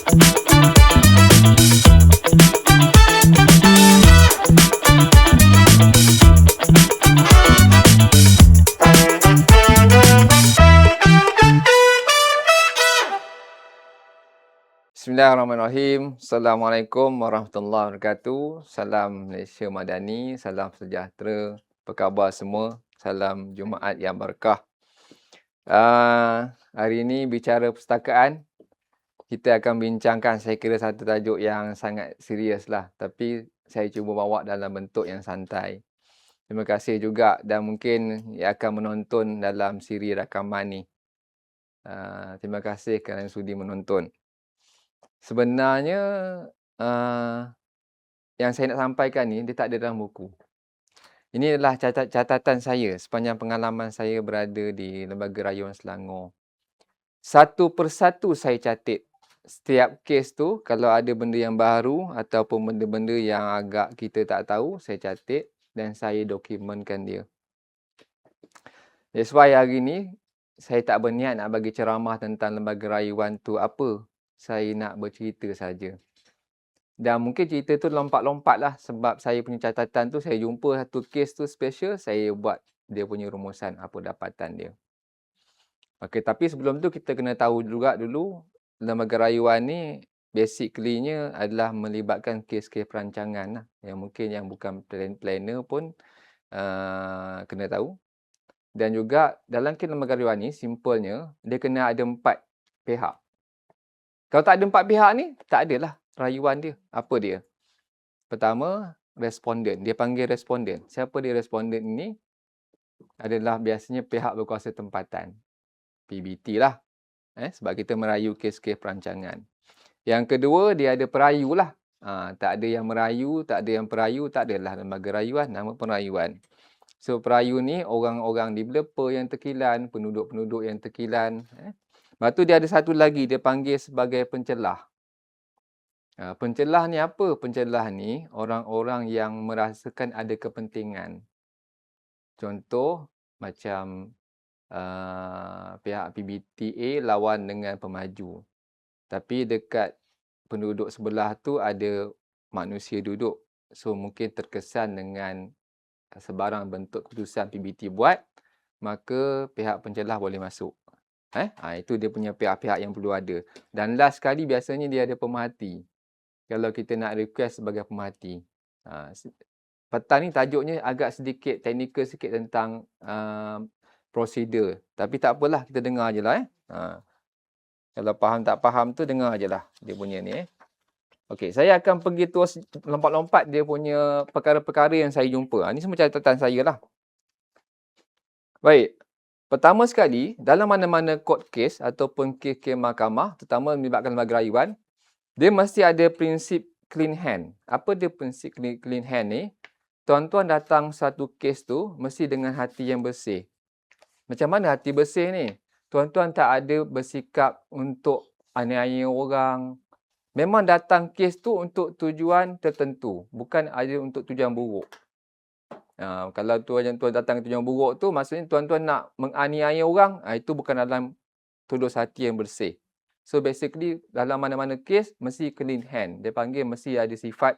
Bismillahirrahmanirrahim. Assalamualaikum warahmatullahi wabarakatuh. Salam Malaysia Madani, salam sejahtera. Apa khabar semua? Salam Jumaat yang berkah. Hari ini bicara perpustakaan. Kita akan bincangkan, saya kira satu tajuk yang sangat serius lah. Tapi saya cuba bawa dalam bentuk yang santai. Terima kasih juga dan mungkin yang akan menonton dalam siri rakaman ni. Terima kasih kerana sudi menonton. Sebenarnya yang saya nak sampaikan ni dia tak ada dalam buku. Ini adalah catatan saya sepanjang pengalaman saya berada di Lembaga Rayuan Selangor. Satu persatu saya catat setiap kes tu, kalau ada benda yang baru ataupun benda-benda yang agak kita tak tahu, saya catat dan saya dokumenkan dia. That's why hari ni saya tak berniat nak bagi ceramah tentang Lembaga Rayuan tu apa. Saya nak bercerita saja. Dan mungkin cerita tu lompat-lompat lah sebab saya punya catatan tu, saya jumpa satu kes tu special, saya buat dia punya rumusan apa dapatan dia. Okey, tapi sebelum tu kita kena tahu juga dulu Lembaga Rayuan ni basically-nya adalah melibatkan kes-kes perancangan lah. Yang mungkin yang bukan planner pun kena tahu. Dan juga dalam kes Lembaga Rayuan ni simpelnya dia kena ada 4 pihak. Kalau tak ada 4 pihak ni, tak adalah rayuan dia. Apa dia? Pertama, responden. Dia panggil responden. Siapa dia responden ini? Adalah biasanya pihak berkuasa tempatan. PBT lah. Sebab kita merayu kes-kes perancangan. Yang kedua, dia ada perayu lah. Tak ada yang merayu, tak ada yang perayu, tak adalah lembaga rayuan, nama perayuan. So, perayu ni orang-orang developer yang terkilan, penduduk-penduduk yang terkilan. Lepas tu dia ada satu lagi, dia panggil sebagai pencelah. Pencelah ni apa? Pencelah ni orang-orang yang merasakan ada kepentingan. Contoh macam pihak PBTA lawan dengan pemaju. Tapi dekat penduduk sebelah tu ada manusia duduk. So mungkin terkesan dengan sebarang bentuk keputusan PBT buat, maka pihak pencelah boleh masuk. Itu dia punya pihak-pihak yang perlu ada. Dan last sekali biasanya dia ada pemerhati. Kalau kita nak request sebagai pemerhati. Petang ni tajuknya agak sedikit teknikal sikit tentang prosedur. Tapi tak apalah, kita dengar je lah. Kalau faham tak faham tu dengar je lah dia punya ni. Okey, saya akan pergi terus lompat-lompat dia punya perkara-perkara yang saya jumpa. Ini semua catatan saya lah. Baik. Pertama sekali, dalam mana-mana court case ataupun kes-kes mahkamah, terutama melibatkan lembaga rayuan, dia mesti ada prinsip clean hand. Apa dia prinsip clean hand ni? Tuan-tuan datang satu kes tu mesti dengan hati yang bersih. Macam mana hati bersih ni? Tuan-tuan tak ada bersikap untuk aniaya orang. Memang datang kes tu untuk tujuan tertentu, bukan ada untuk tujuan buruk. Kalau tuan datang tujuan buruk tu, maksudnya tuan-tuan nak menganiaya orang, itu bukan dalam tulus hati yang bersih. So basically dalam mana-mana kes mesti clean hand. Dia panggil mesti ada sifat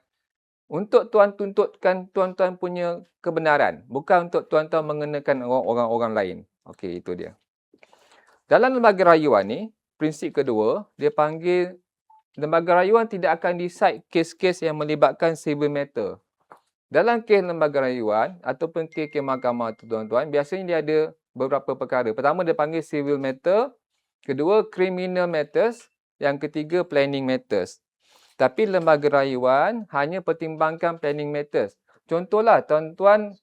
untuk tuan tuntutkan tuan-tuan punya kebenaran, bukan untuk tuan-tuan mengenakan orang-orang lain. Okey, itu dia. Dalam lembaga rayuan ni, prinsip kedua, dia panggil lembaga rayuan tidak akan decide kes-kes yang melibatkan civil matter. Dalam kes lembaga rayuan ataupun kes mahkamah tu tuan-tuan, biasanya dia ada beberapa perkara. Pertama dia panggil civil matter, kedua criminal matters, yang ketiga planning matters. Tapi lembaga rayuan hanya pertimbangkan planning matters. Contohlah tuan-tuan,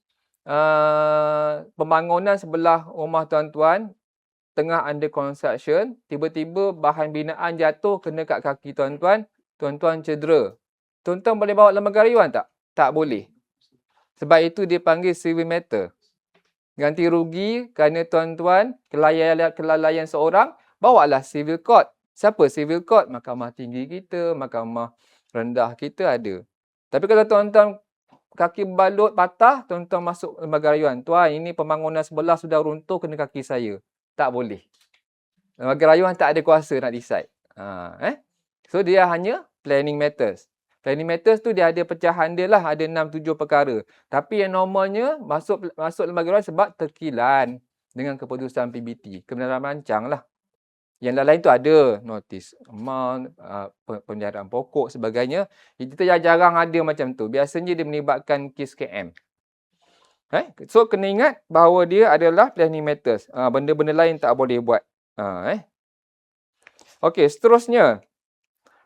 pembangunan sebelah rumah tuan-tuan tengah under construction, tiba-tiba bahan binaan jatuh kena kat kaki tuan-tuan, tuan-tuan cedera. Tuan-tuan boleh bawa lembaga rayuan tak? Tak boleh. Sebab itu dia panggil civil matter. Ganti rugi kerana tuan-tuan kelalaian seorang, bawalah civil court. Siapa civil court? Mahkamah tinggi kita, mahkamah rendah kita ada. Tapi kalau tuan-tuan kaki balut patah, tuan-tuan masuk lembaga rayuan. Tuan, ini pembangunan sebelah sudah runtuh kena kaki saya. Tak boleh. Lembaga rayuan tak ada kuasa nak decide. So, dia hanya planning matters. Planning matters tu dia ada pecahan dia lah, ada 6-7 perkara. Tapi yang normalnya masuk lembaga rayuan sebab terkilan dengan keputusan PBT. Kebenaran merancang lah. Yang lain-lain tu ada notice amount, pemeliharaan pokok sebagainya. Kita jarang ada macam tu. Biasanya dia melibatkan kes KM. So, kena ingat bahawa dia adalah planning matters. Benda-benda lain tak boleh buat. Okey, seterusnya.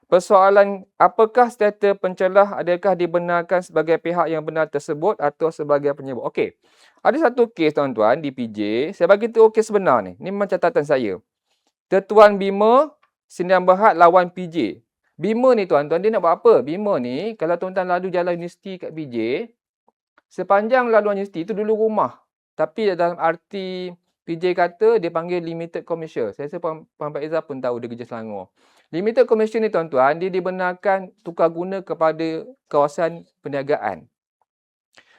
Persoalan, apakah status pencelah adakah dibenarkan sebagai pihak yang benar tersebut atau sebagai penyebut? Okey. Ada satu kes tuan-tuan di PJ. Saya bagi tahu kes sebenar ni. Ni memang catatan saya. Ketuan Bima Sdn Bhd lawan PJ. Bima ni tuan-tuan dia nak buat apa? Bima ni kalau tuan-tuan lalu jalan universiti kat PJ, sepanjang laluan universiti tu dulu rumah. Tapi dalam arti PJ kata dia panggil limited commercial. Saya rasa Puan Pak Izzah pun tahu dia kerja Selangor. Limited commercial ni tuan-tuan, dia dibenarkan tukar guna kepada kawasan perniagaan.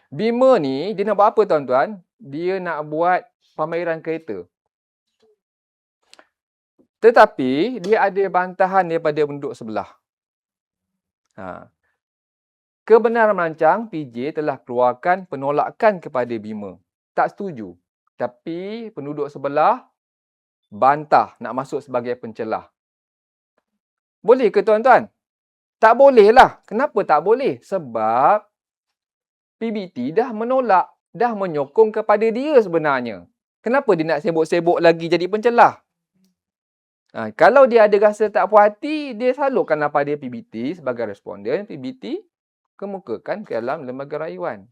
Bima ni, dia nak buat apa tuan-tuan? Dia nak buat pameran kereta. Tetapi, dia ada bantahan daripada penduduk sebelah. Kebenaran merancang, PJ telah keluarkan penolakan kepada Bima. Tak setuju. Tapi, penduduk sebelah bantah nak masuk sebagai pencelah. Boleh ke tuan-tuan? Tak boleh lah. Kenapa tak boleh? Sebab PBT dah menolak, dah menyokong kepada dia sebenarnya. Kenapa dia nak sibuk-sibuk lagi jadi pencelah? Kalau dia ada rasa tak puas hati, dia salurkanlah pada PBT sebagai responden. PBT kemukakan ke dalam lembaga rayuan.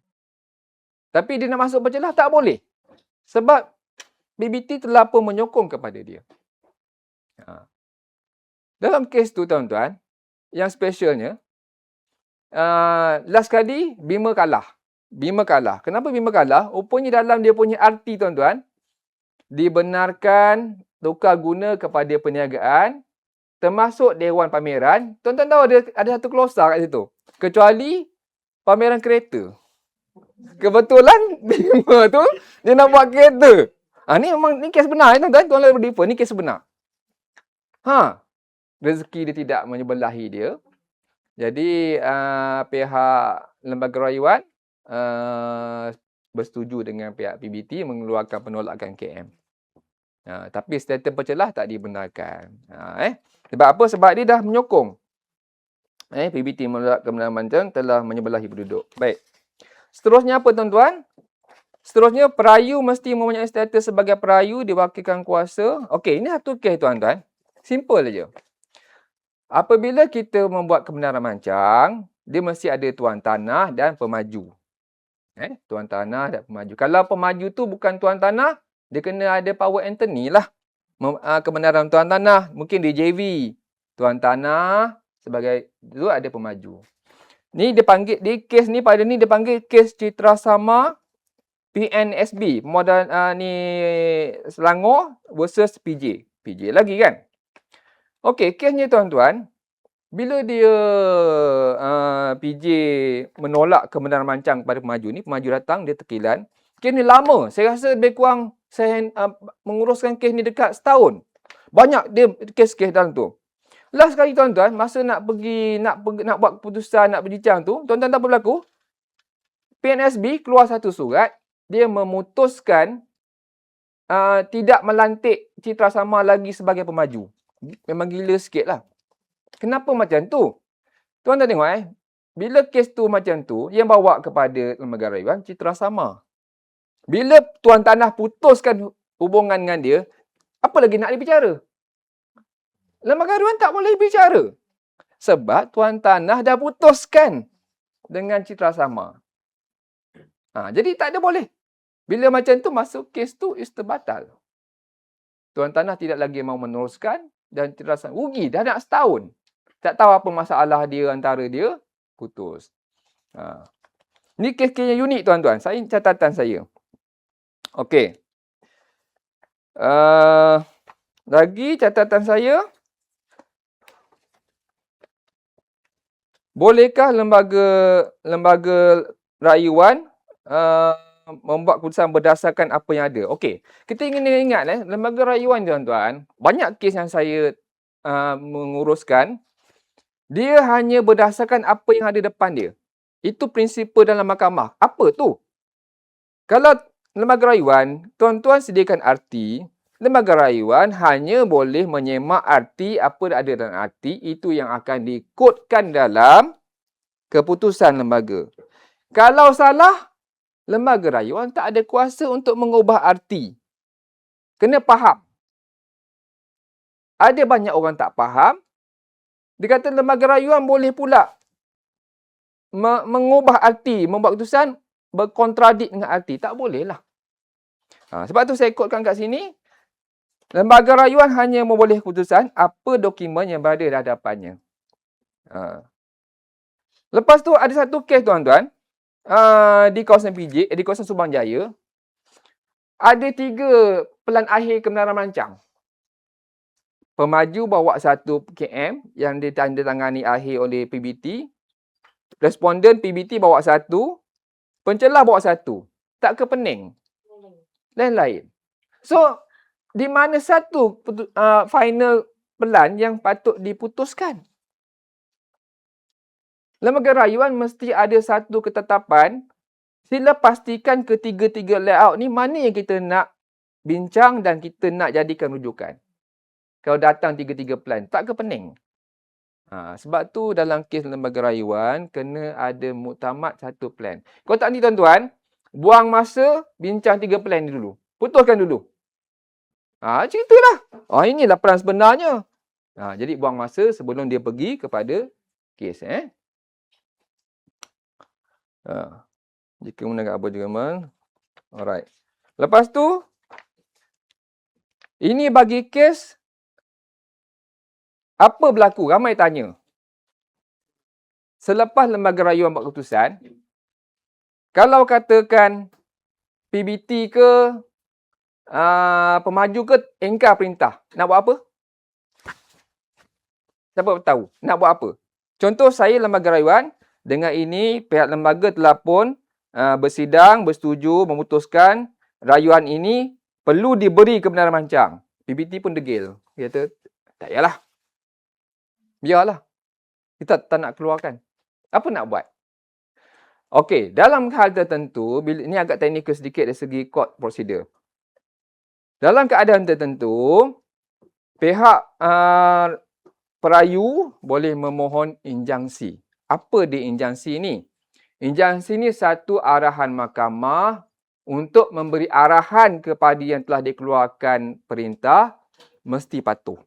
Tapi dia nak masuk pencelah, tak boleh. Sebab PBT telah pun menyokong kepada dia. Dalam kes tu tuan-tuan, yang specialnya, last kali Bima kalah. Bima kalah. Kenapa Bima kalah? Rupanya dalam dia punya arti tuan-tuan, dibenarkan tukar guna kepada perniagaan, termasuk Dewan Pameran. Tuan-tuan tahu ada satu klausa kat situ. Kecuali pameran kereta. Kebetulan Bima tu, dia nak buat kereta. Ni memang ni kes benar tuan-tuan. Tuan-tuan berdiffer, ni kes benar. Rezeki dia tidak menyebelahi dia. Jadi pihak lembaga rayuan bersetuju dengan pihak PBT mengeluarkan penolakan KM. Tapi status pencelah tak dibenarkan. Sebab apa? Sebab dia dah menyokong. PBT menolak kebenaran merancang telah menyebelahi penduduk. Baik. Seterusnya apa tuan-tuan? Seterusnya perayu mesti mempunyai status sebagai perayu diwakilkan kuasa. Okey, ini satu kes tuan-tuan. Simple aja. Apabila kita membuat kebenaran merancang, dia mesti ada tuan tanah dan pemaju. Tuan tanah dan pemaju. Kalau pemaju tu bukan tuan tanah, dia kena ada power attorney lah. Kebenaran tuan tanah, mungkin DJV. Tuan tanah sebagai tu ada pemaju. Ni dia panggil, di kes ni pada ni dia panggil kes Citra Sama PNSB. Modal ni Selangor versus PJ. PJ lagi kan? Okey, kesnya tuan-tuan, bila dia PJ menolak kebenaran merancang kepada pemaju ni, pemaju datang, dia terkilan. Kes ni lama. Saya rasa lebih kurang saya menguruskan kes ni dekat setahun. Banyak dia kes-kes dalam tu. Last sekali tuan-tuan, masa nak buat keputusan, nak berbincang tu, tuan-tuan tahu apa berlaku? PNSB keluar satu surat, dia memutuskan tidak melantik Citra Sama lagi sebagai pemaju. Memang gila sikit lah. Kenapa macam tu? Tuan-tuan tengok bila kes tu macam tu, yang bawa kepada lembaga rayuan Citra Sama. Bila tuan tanah putuskan hubungan dengan dia, apa lagi nak dibicara? Lembaga rayuan tak boleh bicara. Sebab tuan tanah dah putuskan dengan Citra Sama. Jadi tak ada boleh. Bila macam tu masuk kes tu, is terbatal. Tuan tanah tidak lagi mahu meneruskan dan Citra Sama rugi dah nak setahun. Tak tahu apa masalah dia antara dia, putus. Ni kes-kes yang unik tuan-tuan. Saya catatan saya. Okey. Lagi catatan saya. Bolehkah lembaga rayuan membuat keputusan berdasarkan apa yang ada? Okey. Kita ingin ingat lembaga rayuan tuan-tuan, banyak kes yang saya menguruskan, Dia hanya berdasarkan apa yang ada depan dia. Itu prinsipal dalam mahkamah. Apa tu? Kalau lembaga rayuan, tuan-tuan sediakan arti, lembaga rayuan hanya boleh menyemak arti apa ada dalam arti itu yang akan dikodkan dalam keputusan lembaga. Kalau salah, lembaga rayuan tak ada kuasa untuk mengubah arti. Kena faham. Ada banyak orang tak faham. Dia kata lembaga rayuan boleh pula mengubah arti, membuat keputusan berkontradik dengan arti. Tak boleh lah. Sebab tu saya kodkan kat sini, lembaga rayuan hanya memboleh keputusan apa dokumen yang berada di hadapannya. Lepas tu ada satu kes tuan-tuan, di kawasan PJ, di kawasan Subang Jaya, ada 3 pelan akhir kebenaran merancang. Pemaju bawa 1 km yang ditandatangani akhir oleh PBT. Responden PBT bawa 1. Pencelah bawa 1. Tak ke pening. Lain-lain. So, di mana satu final pelan yang patut diputuskan? Lembaga rayuan mesti ada satu ketetapan. Sila pastikan ketiga-tiga layout ni mana yang kita nak bincang dan kita nak jadikan rujukan. Kalau datang 3-3 plan, tak ke pening. Sebab tu dalam kes lembaga rayuan, kena ada muktamad 1 plan. Kalau tak ni tuan-tuan, buang masa, bincang 3 plan ni dulu. Putuskan dulu. Ceritalah. Inilah peran sebenarnya. Jadi buang masa sebelum dia pergi kepada kes. Jika menggunakan apa juga. Alright. Lepas tu, ini bagi kes apa berlaku? Ramai tanya. Selepas lembaga rayuan buat keputusan, kalau katakan PBT ke, pemaju ke, engkar perintah. Nak buat apa? Siapa tahu? Nak buat apa? Contoh saya lembaga rayuan, dengan ini pihak lembaga telah pun bersidang, bersetuju, memutuskan rayuan ini perlu diberi kebenaran rancang. PBT pun degil. Dia kata, tak payahlah. Biarlah. Kita tak nak keluarkan. Apa nak buat? Okey, dalam hal tertentu, ini agak teknikal sedikit dari segi court procedure. Dalam keadaan tertentu, pihak perayu boleh memohon injangsi. Apa dia injangsi ni? Injangsi ni satu arahan mahkamah untuk memberi arahan kepada yang telah dikeluarkan perintah, mesti patuh.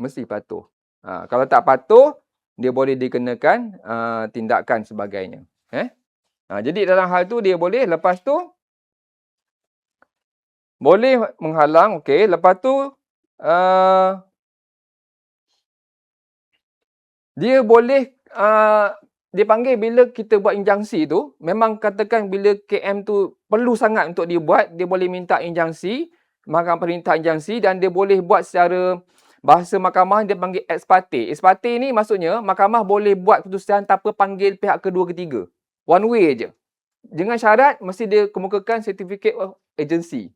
Mesti patuh. Kalau tak patuh, dia boleh dikenakan tindakan sebagainya. Jadi dalam hal tu dia boleh, lepas tu boleh menghalang, okey. Lepas tu dia boleh dipanggil bila kita buat injangsi tu, memang katakan bila KM tu perlu sangat untuk dibuat, dia boleh minta injangsi, mahkamah perintah injangsi, dan dia boleh buat secara bahasa mahkamah dia panggil ex parte. Ex parte ni maksudnya mahkamah boleh buat keputusan tanpa panggil pihak kedua ketiga. One way je. Dengan syarat mesti dia kemukakan certificate of agency.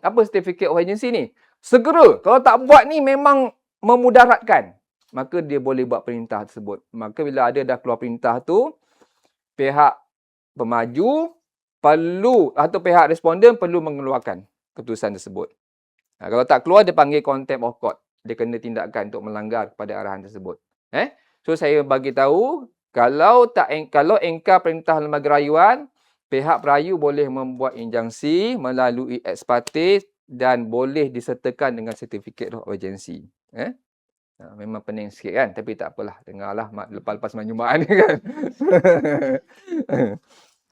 Apa certificate of agency ni? Segera. Kalau tak buat ni memang memudaratkan. Maka dia boleh buat perintah tersebut. Maka bila ada dah keluar perintah tu, pihak pemaju perlu atau pihak responden perlu mengeluarkan keputusan tersebut. Kalau tak keluar, dia panggil contempt of court. Dia kena tindakan untuk melanggar kepada arahan tersebut. So saya bagi tahu, kalau engkar perintah lembaga rayuan, pihak perayu boleh membuat injangsi melalui ex parte dan boleh disertakan dengan certificate of agency. Memang pening sikit kan, tapi tak apalah, dengarlah lepas-lepas main Jumaat ni kan.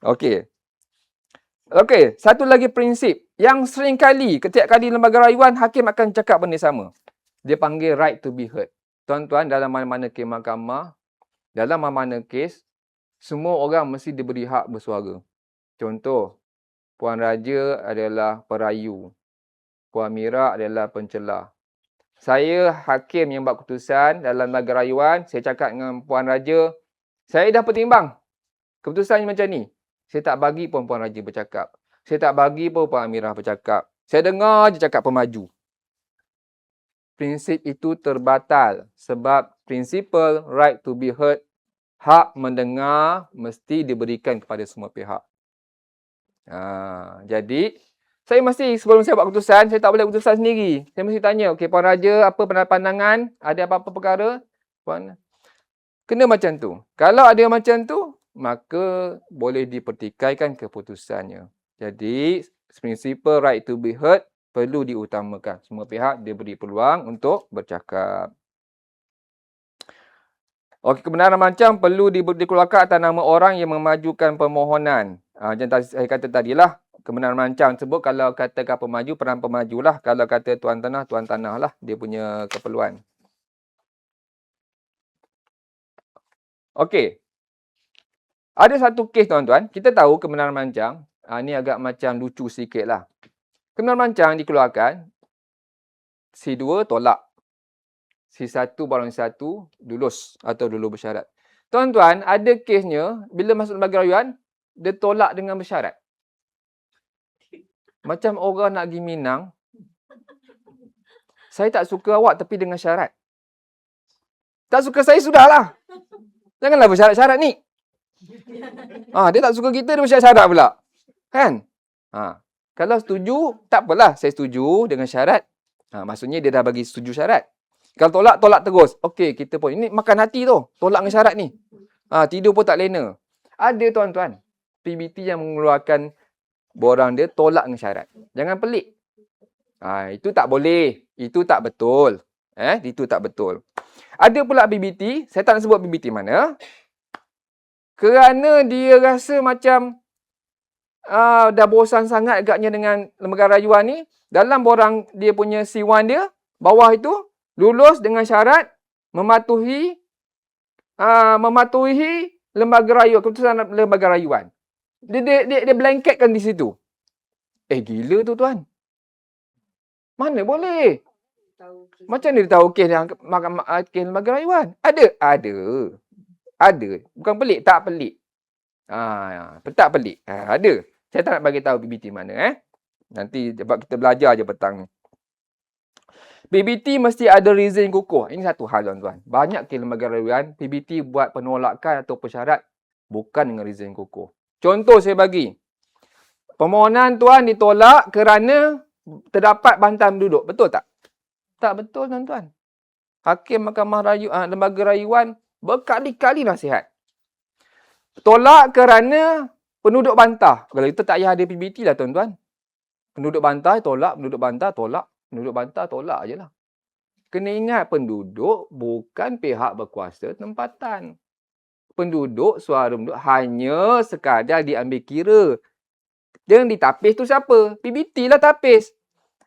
Okey. Okey, satu lagi prinsip yang sering kali setiap kali lembaga rayuan hakim akan cakap benda sama. Dia panggil right to be heard. Tuan-tuan, dalam mana-mana kes mahkamah, dalam mana-mana kes, semua orang mesti diberi hak bersuara. Contoh, Puan Raja adalah perayu. Puan Mira adalah pencelah. Saya hakim yang buat keputusan dalam lembaga rayuan, saya cakap dengan Puan Raja, saya dah pertimbang keputusan macam ni. Saya tak bagi pun Puan Raja bercakap. Saya tak bagi pun Puan Amirah bercakap. Saya dengar je cakap pemaju. Prinsip itu terbatal sebab Principle right to be heard. Hak mendengar mesti diberikan kepada semua pihak. Jadi, saya mesti sebelum saya buat keputusan, saya tak boleh keputusan sendiri. Saya mesti tanya, okey Puan Raja, apa pandangan? Ada apa-apa perkara? Puan, kena macam tu. Kalau ada macam tu, maka boleh dipertikaikan keputusannya. Jadi, prinsipal right to be heard perlu diutamakan. Semua pihak diberi peluang untuk bercakap. Okey, kebenaran macam perlu dikeluarkan atas nama orang yang memajukan permohonan. Macam saya kata tadilah, kebenaran macam sebut kalau katakan pemaju, peran pemaju lah. Kalau kata tuan tanah lah dia punya keperluan. Okey. Ada satu kes tuan-tuan, kita tahu kebenaran mancang, ni agak macam lucu sikit lah. Kebenaran mancang dikeluarkan, si dua tolak. Si satu barang satu lulus atau dulu bersyarat. Tuan-tuan, ada kesnya, bila masuk lembaga rayuan, dia tolak dengan bersyarat. Macam orang nak pergi Minang, saya tak suka awak tapi dengan syarat. Tak suka saya sudahlah. Janganlah bersyarat-syarat ni. Dia tak suka kita, dia bersyarat-syarat pula. Kan? Kalau setuju, tak apalah. Saya setuju dengan syarat. Maksudnya dia dah bagi setuju syarat. Kalau tolak, tolak terus. Okey, kita pun. Ini makan hati tu. Tolak dengan syarat ni. Tidur pun tak lena. Ada tuan-tuan. PBT yang mengeluarkan borang dia tolak dengan syarat. Jangan pelik. Itu tak boleh. Itu tak betul. Itu tak betul. Ada pula PBT. Saya tak nak sebut PBT mana. Kerana dia rasa macam dah bosan sangat agaknya dengan lembaga rayuan ni. Dalam borang dia punya C1 dia, bawah itu, lulus dengan syarat mematuhi lembaga rayuan, keputusan lembaga rayuan. Dia blanketkan di situ. Gila tu tuan. Mana boleh? Macam dia tahu kes lembaga rayuan? Ada. Bukan pelik, tak pelik. Tak pelik. Ada. Saya tak nak bagi tahu PBT mana. Nanti sebab kita belajar je petang ni. PBT mesti ada reason yang kukuh. Ini satu hal tuan-tuan. Banyak kes lembaga rayuan, PBT buat penolakan atau persyarat bukan dengan reason yang kukuh. Contoh saya bagi. Permohonan tuan ditolak kerana terdapat bantahan penduduk. Betul tak? Tak betul tuan-tuan. Hakim Mahkamah Lembaga Rayuan berkali-kali nasihat. Tolak kerana penduduk bantah. Kalau itu tak payah ada PBT lah tuan-tuan. Penduduk bantah tolak, penduduk bantah tolak. Penduduk bantah tolak je lah. Kena ingat penduduk bukan pihak berkuasa tempatan. Penduduk, suara penduduk hanya sekadar diambil kira. Yang ditapis tu siapa? PBT lah tapis.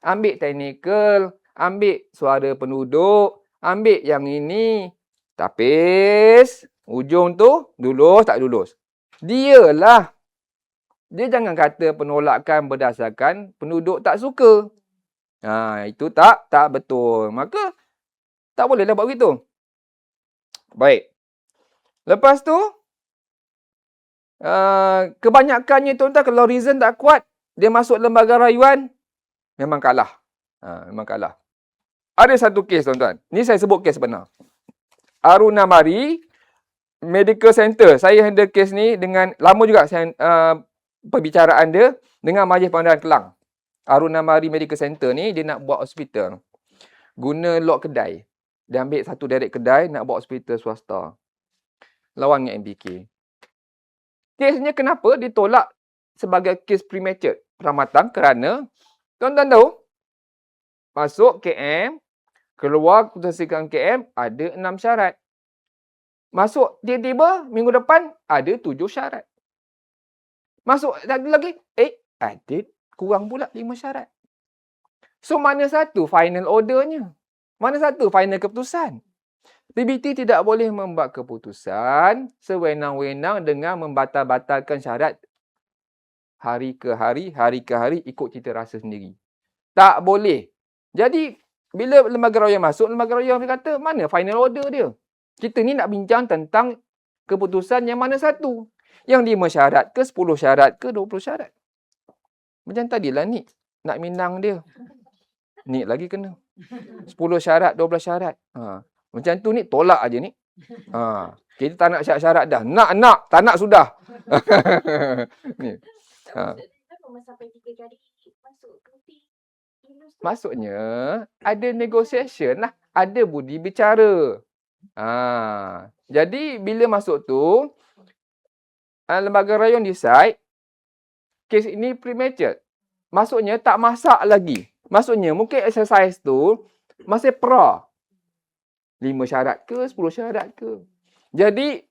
Ambil technical, ambil suara penduduk, ambil yang ini. Tapis, ujung tu lulus tak lulus. Dialah. Dia jangan kata penolakan berdasarkan penduduk tak suka. Itu tak betul. Maka, tak bolehlah buat begitu. Baik. Lepas tu, kebanyakannya tuan-tuan, kalau reason tak kuat, dia masuk lembaga rayuan, memang kalah. Memang kalah. Ada satu kes tuan-tuan. Ni saya sebut kes benar. Aruna Mari Medical Center. Saya handle kes ni dengan, lama juga saya perbicaraan dia dengan Majlis Pengandaran Kelang. Aruna Mari Medical Center ni dia nak buat hospital. Guna lot kedai. Dia ambil satu direct kedai nak buat hospital swasta. Lawan dengan MBK. Kesnya kenapa ditolak sebagai kes premature peramatan kerana tuan-tuan tahu masuk KM, keluar keputusan KM ada 6 syarat. Masuk tiba-tiba minggu depan ada 7 syarat. Masuk lagi ada kurang pula 5 syarat. So, mana satu final ordernya? Mana satu final keputusan? PBT tidak boleh membuat keputusan sewenang-wenang dengan membatal-batalkan syarat hari ke hari ikut cita rasa sendiri. Tak boleh. Jadi, bila lembaga rayuan masuk, lembaga rayuan dia kata, mana final order dia? Kita ni nak bincang tentang keputusan yang mana satu? Yang 5 syarat ke, 10 syarat ke, 20 syarat? Macam tadilah ni, nak Minang dia. Ni lagi kena. 10 syarat, 12 syarat. Macam tu ni tolak aja ni. Kita tak nak syarat-syarat dah. Nak, tak nak sudah. Ni. Sampai 3 kali masuk cuti. Maksudnya ada negotiation lah. Ada budi bicara. Jadi bila masuk tu, lembaga rayon decide, kes ini premature. Maksudnya tak masak lagi. Maksudnya mungkin exercise tu masih pra. 5 syarat ke, 10 syarat ke. Jadi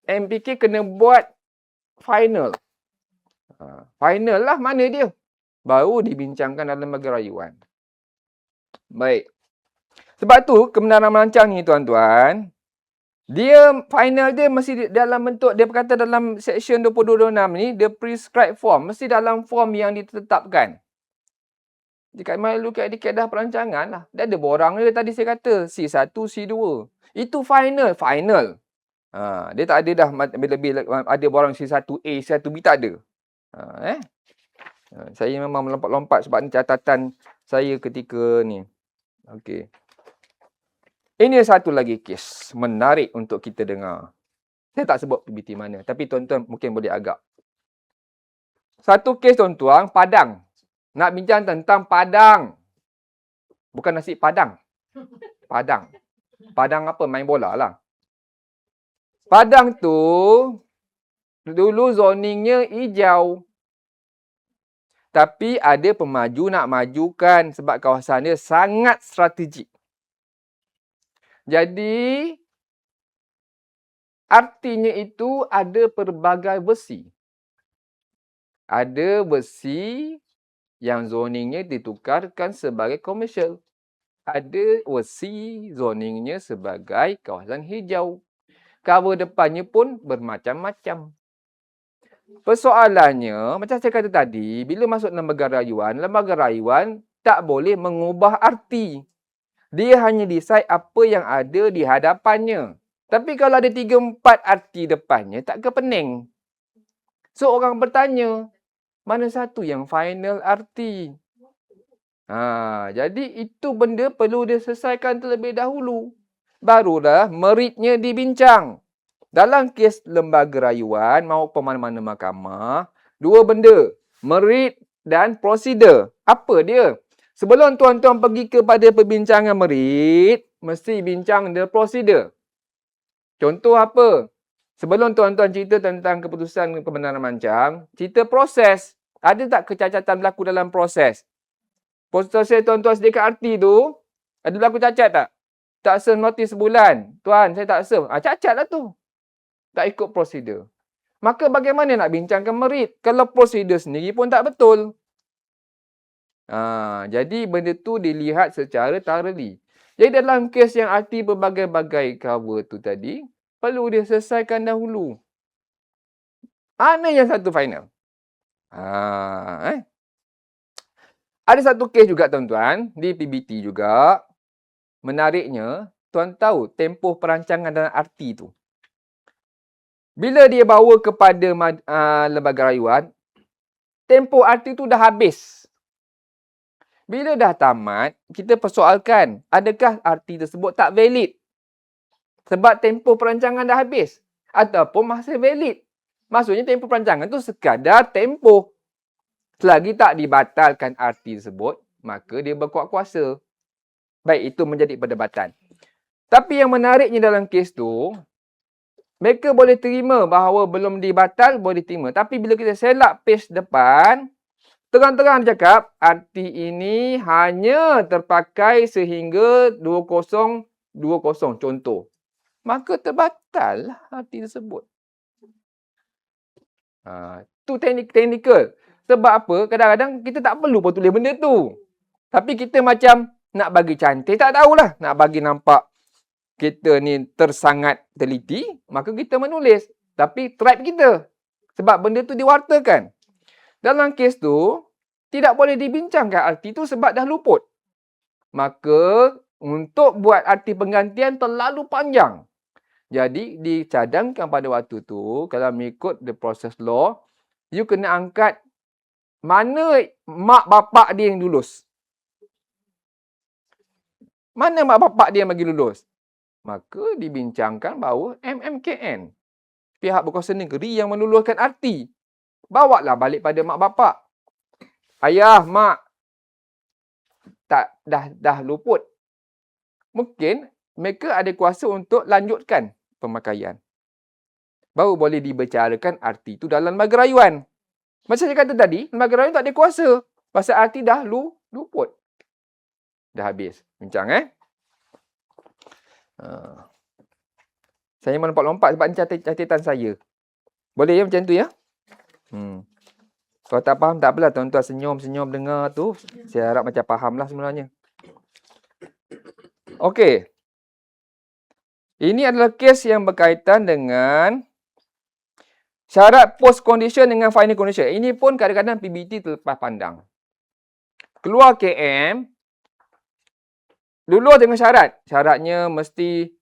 MPK kena buat final. Final lah, mana dia? Baru dibincangkan dalam lembaga rayuan. Baik. Sebab tu kebenaran merancang ni tuan-tuan, dia final dia mesti dalam bentuk, dia berkata dalam section 2226 ni, the prescribed form, mesti dalam form yang ditetapkan. Jika malu di kaedah perancangan lah. Dia ada borang dia tadi saya kata, C1, C2. Itu final. Dia tak ada dah lebih ada borang C1A, C1B, tak ada. Saya memang melompat-lompat sebab ni catatan saya ketika ni. Okey. Ini satu lagi kes menarik untuk kita dengar. Saya tak sebut PBT mana, tapi tuan-tuan mungkin boleh agak. Satu kes tuan-tuan, Padang. Nak bincang tentang Padang. Bukan nasi Padang. Padang. Padang apa? Main bola lah. Padang tu, dulu zoningnya hijau. Tapi ada pemaju nak majukan sebab kawasan dia sangat strategik. Jadi, artinya itu ada pelbagai versi. Ada versi yang zoningnya ditukarkan sebagai komersial. Ada versi zoningnya sebagai kawasan hijau. Cover depannya pun bermacam-macam. Persoalannya, macam saya kata tadi, bila masuk lembaga rayuan tak boleh mengubah arti. Dia hanya decide apa yang ada di hadapannya. Tapi kalau ada 3-4 arti depannya, tak ke pening. So, orang bertanya, mana satu yang final arti? Jadi itu benda perlu diselesaikan terlebih dahulu. Barulah meritnya dibincang. Dalam kes lembaga rayuan maupun mana-mana mahkamah, 2 benda, merit dan prosedur. Apa dia? Sebelum tuan-tuan pergi kepada perbincangan merit, mesti bincang the prosedur. Contoh apa? Sebelum tuan-tuan cerita tentang keputusan kebenaran rancang, cerita proses. Ada tak kecacatan berlaku dalam proses? Proses tuan-tuan sediakan arti tu, ada berlaku cacat tak? Tak serve notis sebulan. Tuan, saya tak serve. Cacat lah tu. Tak ikut prosedur. Maka bagaimana nak bincangkan merit kalau prosedur sendiri pun tak betul? Jadi benda tu dilihat secara thoroughly. Jadi dalam kes yang arti berbagai-bagai cover tu tadi, perlu diselesaikan dahulu. Mana yang satu final? Ada satu kes juga tuan-tuan, di PBT juga. Menariknya, tuan tahu tempoh perancangan dan arti tu. Bila dia bawa kepada lembaga rayuan, tempoh arti tu dah habis. Bila dah tamat, kita persoalkan, adakah arti tersebut tak valid? Sebab tempoh perancangan dah habis. Ataupun masih valid. Maksudnya tempoh perancangan tu sekadar tempoh. Selagi tak dibatalkan arti tersebut, maka dia berkuat kuasa. Baik, itu menjadi perdebatan. Tapi yang menariknya dalam kes tu, mereka boleh terima bahawa belum dibatal, boleh terima. Tapi bila kita selak page depan, terang-terang cakap, arti ini hanya terpakai sehingga 2020 contoh. Maka terbatal arti tersebut. Tu teknikal. Sebab apa? Kadang-kadang kita tak perlu pun tulis benda tu. Tapi kita macam nak bagi cantik, tak tahulah. Nak bagi nampak kita ni tersangat teliti, maka kita menulis. Tapi tribe kita. Sebab benda tu diwartakan. Dalam kes tu, tidak boleh dibincangkan arti tu sebab dah luput. Maka, untuk buat arti penggantian terlalu panjang. Jadi, dicadangkan pada waktu tu, kalau mengikut the process law, you kena angkat mana mak bapak dia yang lulus. Mana mak bapak dia yang bagi lulus? Maka dibincangkan bahawa MMKN, pihak berkuasa negeri yang meluluhkan arti, bawalah balik pada mak bapak. Ayah, mak, dah luput. Mungkin mereka ada kuasa untuk lanjutkan pemakaian. Baru boleh dibicarakan arti itu dalam lembaga rayuan. Macam saya kata tadi, lembaga rayuan tak ada kuasa. Pasal arti dah luput. Dah habis. Bincang Saya melompat-lompat sebab ni catatan saya. Boleh ya macam tu ya? Kalau tak faham tak apalah, tuan-tuan senyum-senyum dengar tu. Saya harap macam faham lah sebenarnya. Okey. Ini adalah kes yang berkaitan dengan syarat post condition dengan final condition. Ini pun kadang-kadang PBT terlepas pandang. Keluar KM, lulus dengan syarat. Syaratnya mesti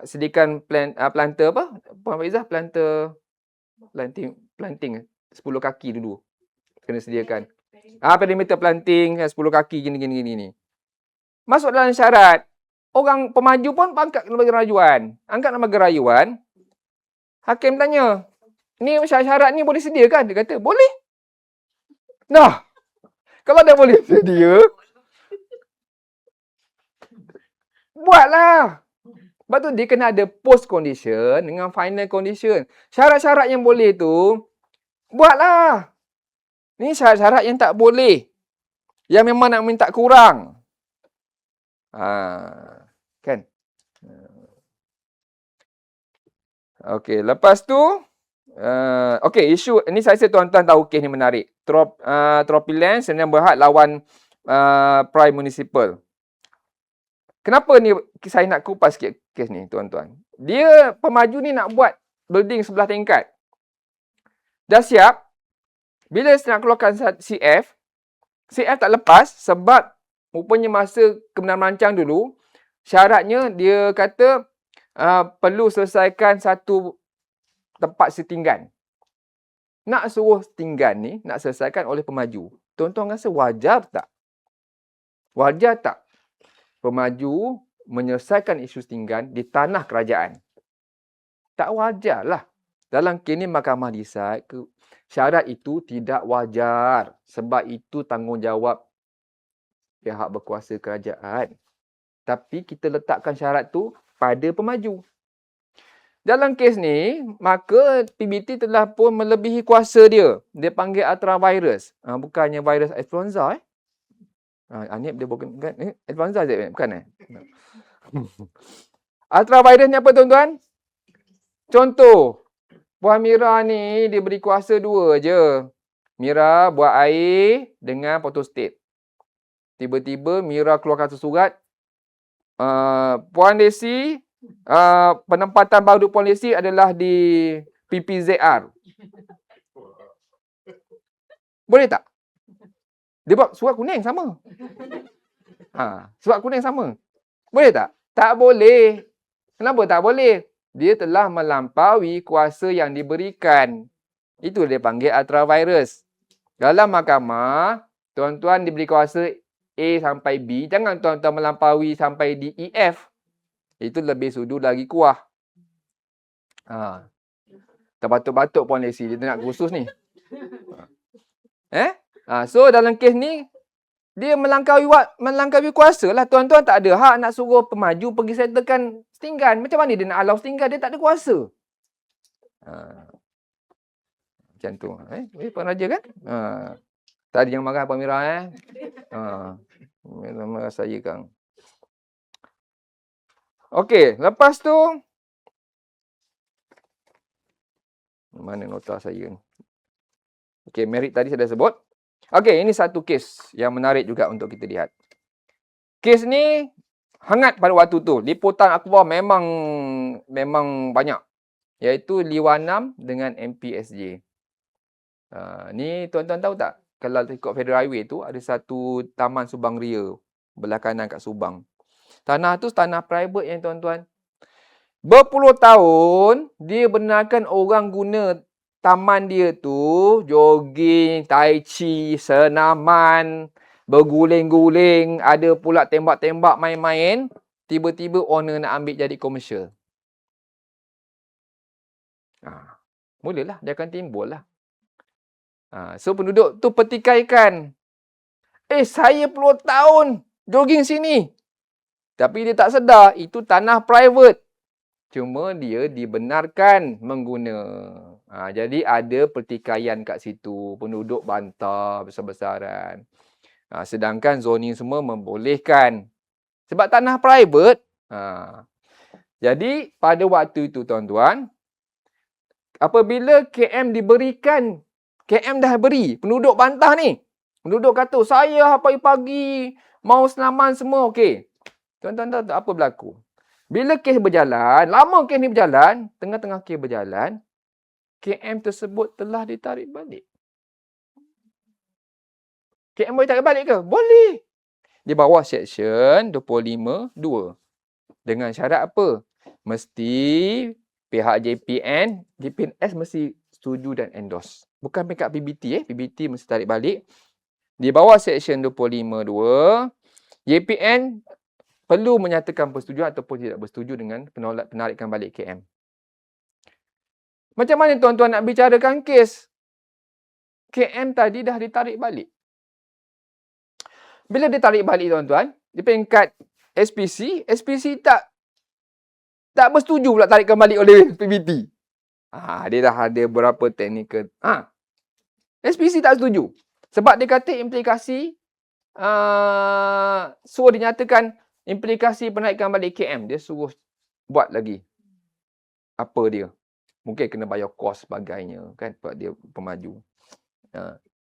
sediakan planter apa? Puan Faizah, planting 10 kaki dulu. Kena sediakan. Perimeter planting 10 kaki gini. Masuk dalam syarat. Orang pemaju pun angkat lembaga rayuan. Angkat lembaga rayuan. Hakim tanya, ni syarat ni boleh sediakan? Dia kata, boleh. Nah, kalau dah boleh sedia, buatlah. Sebab tu dia kena ada post condition dengan final condition. Syarat-syarat yang boleh tu, buatlah. Ni syarat-syarat yang tak boleh. Yang memang nak minta kurang. Kan? Okey, lepas tu isu ni saya rasa tuan-tuan tahu kes ni menarik. Tropiland Sdn Bhd lawan Prime Municipal. Kenapa ni saya nak kupas sikit kes ni tuan-tuan? Dia pemaju ni nak buat building 11 tingkat. Dah siap. Bila nak keluarkan CF tak lepas sebab rupanya masa kebenaran merancang dulu, syaratnya dia kata perlu selesaikan satu tempat setinggan. Nak suruh setinggan ni, nak selesaikan oleh pemaju. Tuan-tuan rasa wajar tak? Wajar tak pemaju menyelesaikan isu setinggan di tanah kerajaan? Tak wajar lah. Dalam kes ni mahkamah decide syarat itu tidak wajar. Sebab itu tanggungjawab pihak berkuasa kerajaan. Tapi kita letakkan syarat tu pada pemaju. Dalam kes ni, maka PBT telah pun melebihi kuasa dia. Dia panggil ultravirus. Bukannya virus influenza. Ni dia bukan influenza je, bukan Ultravirus ni apa tuan-tuan? Contoh, Puan Mira ni dia beri kuasa 2 je. Mira buat air dengan photostat. Tiba-tiba Mira keluarkan surat. Puan Desi, penempatan baru Puan Desi adalah di PPZR. Boleh tak? Dia buat surat kuning sama. Surat kuning sama. Boleh tak? Tak boleh. Kenapa tak boleh? Dia telah melampaui kuasa yang diberikan. Itu dia panggil ultravirus. Dalam mahkamah, tuan-tuan diberi kuasa A sampai B. Jangan tuan-tuan melampaui sampai di EF. Itu lebih sudu lagi kuah. Terbatuk-batuk Puan Lesi. Dia nak kursus ni. So dalam kes ni, dia melangkaui kuasa lah. Tuan-tuan tak ada hak nak suruh pemaju pergi settlekan setinggan. Macam mana dia nak allow setinggan? Dia tak ada kuasa. Macam tu. Puan Raja kan? Tak ada yang marah Puan Mira marah saya Kang. Okey, lepas tu mana nota saya ni? Okey, merit tadi saya dah sebut. Okey, ini satu kes yang menarik juga untuk kita lihat. Kes ni hangat pada waktu tu. Liputan akhbar memang banyak. Iaitu Liwanam dengan MPSJ. Ni tuan-tuan tahu tak? Kalau ikut Federal Highway tu ada satu Taman Subang Ria belah kanan kat Subang. Tanah tu tanah private yang tuan-tuan. Berpuluh tahun dia benarkan orang guna taman dia tu jogging, tai chi, senaman, berguling-guling, ada pula tembak-tembak main-main. tiba-tiba owner nak ambil jadi komersial. Mulalah dia akan timbul lah. So penduduk tu pertikaikan. Saya puluh tahun jogging sini. Tapi dia tak sedar itu tanah private. Cuma dia dibenarkan mengguna. Jadi ada pertikaian kat situ. Penduduk bantah besar-besaran. Sedangkan zoning semua membolehkan. Sebab tanah private. Jadi pada waktu itu tuan-tuan, apabila KM diberikan, KM dah beri, penduduk bantah ni. Penduduk kata, saya pagi-pagi mau senaman semua, okey. Tuan-tuan tahu apa berlaku? Bila kes berjalan, lama kes ni berjalan, tengah-tengah kes berjalan, KM tersebut telah ditarik balik. KM boleh tarik balik ke? Boleh. Di bawah Seksyen 25(2). Dengan syarat apa? Mesti pihak JPNS mesti setuju dan endorse. Bukan pihak PBT. PBT mesti tarik balik. Di bawah Seksyen 25(2), JPN perlu menyatakan persetujuan ataupun tidak bersetuju dengan penarikan balik KM. Macam mana tuan-tuan nak bicarakan kes? KM tadi dah ditarik balik. Bila dia tarik balik tuan-tuan, di peringkat SPC tak bersetuju pula tarikan balik oleh PBT. Dia dah ada berapa teknikal. SPC tak setuju. Sebab dia kata implikasi, suruh dinyatakan implikasi penaikan balik KM. Dia suruh buat lagi. Apa dia? Mungkin kena bayar kos sebagainya. Kan? Sebab dia pemaju.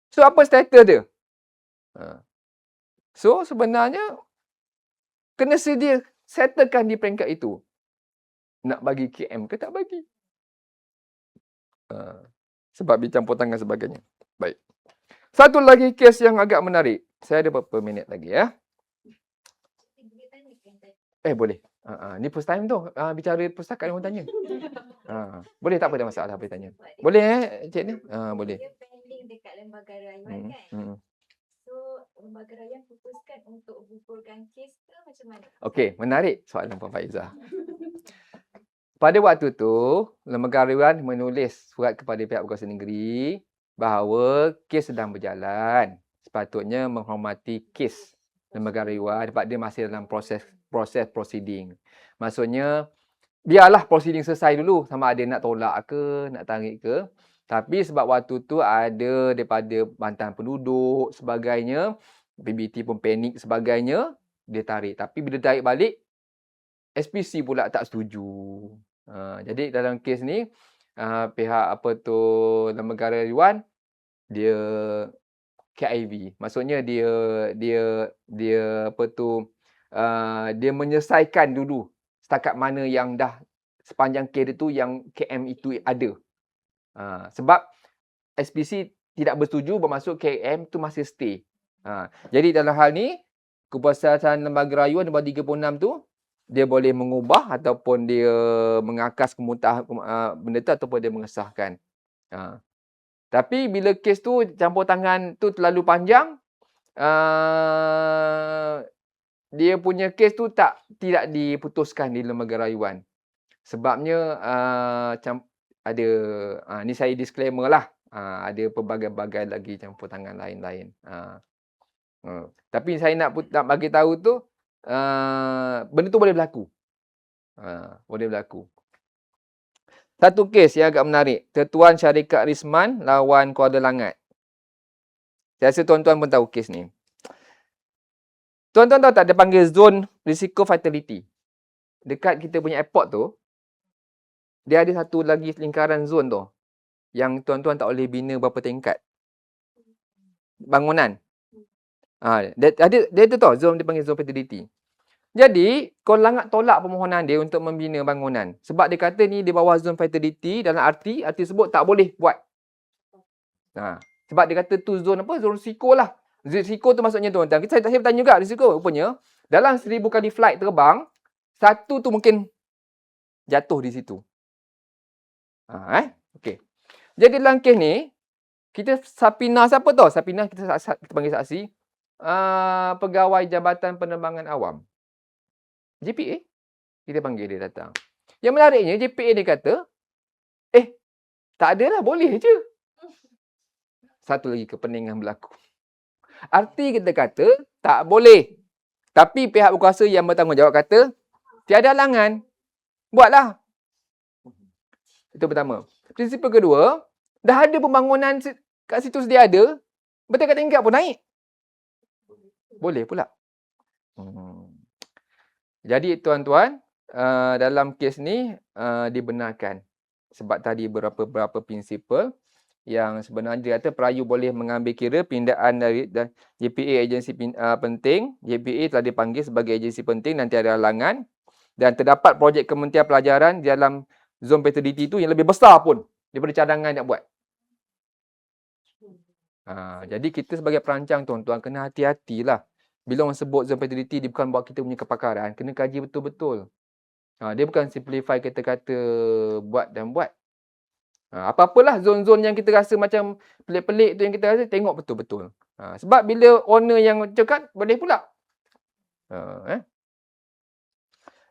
So, apa status dia? So, sebenarnya, kena sedia settlekan di peringkat itu. Nak bagi KM ke tak bagi? Sebab dicampur tangan sebagainya. Baik. Satu lagi kes yang agak menarik. Saya ada beberapa minit lagi ya. Boleh. Ni first time tu. Bicara pustakaan orang tanya. Boleh, tak apa, ada masalah. Boleh tanya. Boleh Cik ni? Boleh. Dia pending dekat lembaga rayuan kan? So, lembaga rayuan putuskan untuk gugurkan kes ke macam mana? Okey, menarik soalan Puan Faizah. Pada waktu tu, lembaga rayuan menulis surat kepada pihak berkuasa negeri bahawa kes sedang berjalan. Sepatutnya menghormati kes lembaga rayuan sebab dia masih dalam proses proceeding. Maksudnya, biarlah proceeding selesai dulu sama ada nak tolak ke, nak tarik ke. Tapi sebab waktu tu ada daripada bantahan penduduk sebagainya, PBT pun panik sebagainya, dia tarik. Tapi bila tarik balik, SPC pula tak setuju. Jadi dalam kes ni, pihak lembaga rayuan, dia KIV. Maksudnya dia menyelesaikan dulu setakat mana yang dah sepanjang kes itu yang KM itu ada. Sebab SPC tidak bersetuju bermaksud KM tu masih stay. Jadi dalam hal ni, keputusan lembaga rayuan nombor 36 tu, dia boleh mengubah ataupun dia mengakas benda tu ataupun dia mengesahkan. Tapi bila kes tu campur tangan tu terlalu panjang, dia punya kes tu tidak diputuskan di lembaga rayuan. Sebabnya ada, ni saya disclaimer lah, ada pelbagai-bagai lagi campur tangan lain-lain. Tapi saya nak bagi tahu tu, benda tu boleh berlaku. Boleh berlaku. Satu kes yang agak menarik. Ketuan Syarikat Risman lawan Kuala Langat. Saya rasa tuan-tuan pun tahu kes ni. Tuan-tuan tahu tak dia panggil zone risiko fatality. Dekat kita punya airport tu, dia ada satu lagi lingkaran zone tu. Yang tuan-tuan tak boleh bina berapa tingkat. Bangunan. Dia tu tahu, zone dia panggil zone fatality. Jadi, Kuala Langat tolak permohonan dia untuk membina bangunan. Sebab dia kata ni di bawah zone fatality, dalam arti tersebut tak boleh buat. Sebab dia kata tu zone apa? Zone risiko lah. Risiko tu maksudnya tuan-tuan. Saya bertanya juga risiko. Rupanya, dalam 1000 kali flight terbang, satu tu mungkin jatuh di situ. Okey. Jadi dalam kes ni, kita Sapina siapa tau? Sapina kita panggil saksi. Pegawai Jabatan Penerbangan Awam. JPA. Kita panggil dia datang. Yang menariknya, JPA dia kata, tak adalah, boleh je. Satu lagi kepeningan berlaku. Arti kita kata, tak boleh. Tapi pihak berkuasa yang bertanggungjawab kata, tiada halangan. Buatlah. Itu pertama. Prinsipal kedua, dah ada pembangunan kat situ sedia ada, betul kat tingkat pun naik. Boleh pula. Jadi tuan-tuan, dalam kes ni dibenarkan. Sebab tadi beberapa prinsipal yang sebenarnya dia kata perayu boleh mengambil kira pindaan dari JPA agensi penting. JPA telah dipanggil sebagai agensi penting dan tiada halangan. Dan terdapat projek Kementerian Pelajaran di dalam zon fatality itu yang lebih besar pun daripada cadangan nak buat. Jadi kita sebagai perancang tuan-tuan kena hati-hatilah. Bila orang sebut zone fatality, dia bukan buat kita punya kepakaran. Kena kaji betul-betul. Dia bukan simplify kata-kata buat dan buat. Apa-apalah zon-zon yang kita rasa macam pelik-pelik tu yang kita rasa, tengok betul-betul. Sebab bila owner yang cakap, boleh pula.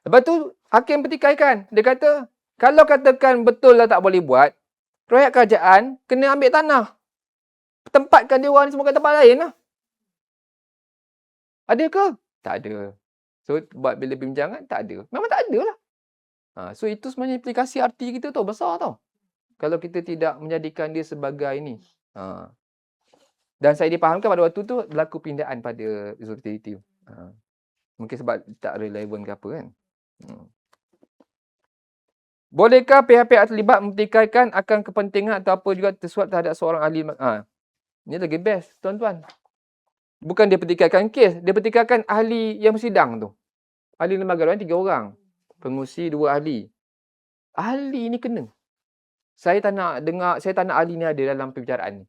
Lepas tu, hakim pertikaikan. Dia kata, kalau katakan betul lah tak boleh buat, proyek kerajaan kena ambil tanah. Tempatkan dia orang semua kat tempat lain lah. Ada ke? Tak ada. So, buat bila bimbingan, tak ada. Memang tak ada lah. So, itu sebenarnya implikasi arti kita tu besar tau. Kalau kita tidak menjadikan dia sebagai ini. Dan saya dipahamkan pada waktu tu berlaku pindaan pada utility. Mungkin sebab tak relevan ke apa kan. Bolehkah pihak-pihak terlibat mempertikaikan akan kepentingan atau apa juga tersuat terhadap seorang ahli? Ini lagi best, tuan-tuan. Bukan dia pertikaikan kes, dia pertikaikan ahli yang bersidang tu. Ahli lembaga rayuan 3 orang. Pengurusi 2 ahli. Ahli ni kena. Saya tak nak ahli ni ada dalam perbicaraan ni.